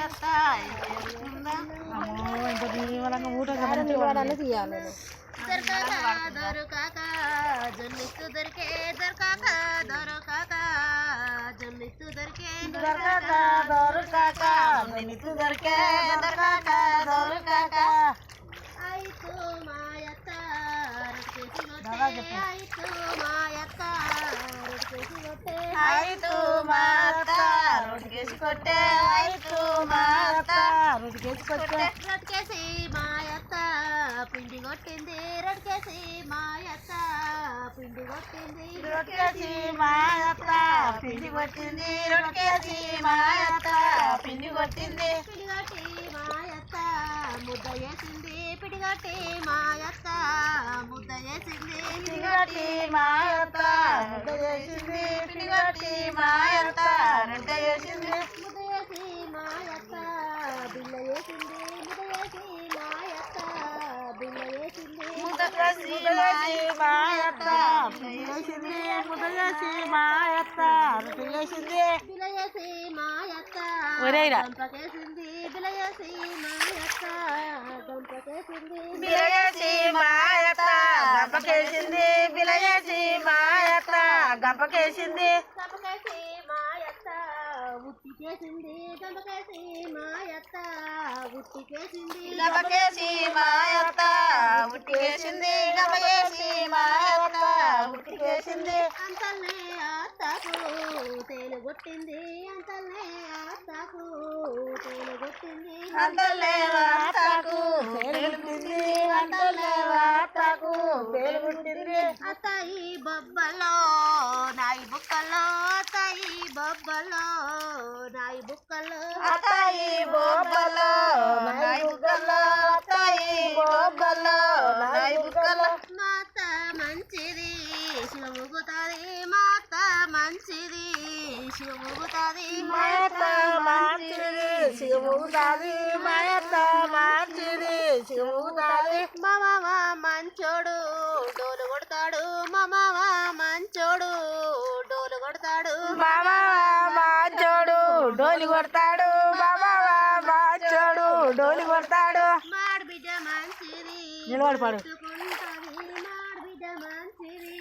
మాయత్త తీయాలి దొరకాక జొల్లిస్తూ దొరికే దొరకాక దొరకాక జొల్లిస్తూ దొరికే దొరకాక దొరకాక జొల్లిస్తూ దొరికే దొరకాక దొరకాక ఆయితు మాయత్త ఆయితు మాయత్త ఆయితు మాయత్త రొట్టెకేసి కొట్టే ఆయితు మాయత్త రొట్టెకేసి కొట్టే రొట్టెకేసి మాయత్త పిండి కొట్టింది రొట్టెకేసి మాయత్త పిండి కొట్టింది రొట్టెకేసి మాయత్త పిండి కొట్టింది రొట్టెకేసి మాయత్త పిండి కొట్టింది పిడిగట్టి మాయత్త ముద్ద వేసింది పిడిగట్టి మాయత్త ముద్ద వేసింది పిడిగట్టి మాయత్త ముద్ద వేసింది పిడిగట్టి మాయత్త ముద్ద వేసింది ముద్ద వేసి మాయత్త బిల్ల వేసింది ముద్ద వేసి మాయత్త బిల్ల వేసింది ముద్ద వేసి మాయత్త వేసింది ముద్ద వేసి మాయత్త వేసింది బిల్ల వేసి మాయత్త గంపకేసింది బిల్ల వేసి మాయత్త గంపకేసింది బిలయేసి మాయత్త గంపకేసింది బిలయేసి మాయత్త గంపకేసింది గంపకేసి మాయత్త ఉట్టికేసింది గంపకేసి మాయత్త ఉట్టికేసింది గంపకేసి మాయత్త ఉట్టికేసింది గంపకేసి మాయత్త ఉట్టికేసింది అంతల్నే అత్తకు తేలుగొట్టింది అంతల్నే అత్తకు తేలుగొట్టింది అంతలే వార్తకు పేలుగుట్టింది అంతలే వార్తకు పేలుగుట్టింది అత్తాయి బొబ్బలో నాయి బుక్కలో అత్తాయి బొబ్బలో నాయి బుక్కలో అతాయి బొబ్బలో నాయి బుగ్గలో అతాయి బొబ్బలో నాయి బుగ్గలో మాత మంచిది శివముగుతాది మాత మంచిది శివముగుతాది మాయత మంచిది శివముగుతాది మాయత మంచిది శివముగుతాది మా మామ మంచోడు డోలు కొడతాడు మా మామ మంచోడు డోలు కొడతాడు బాబా మాచోడు డోలి కొడతాడు బాబా మాచోడు డోలి కొడతాడు మాడబిడ్డ మంచిది నిలబడి పాడు. మాడబిడ్డ మంచిది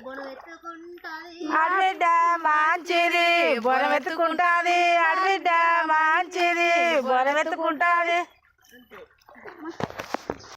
బొనవెత్తుకుంటది ఆడబిడ్డ మంచిది బొరమెత్తుకుంటాది ఆడబిడ్డ మంచిది బొరమెత్తుకుంటాది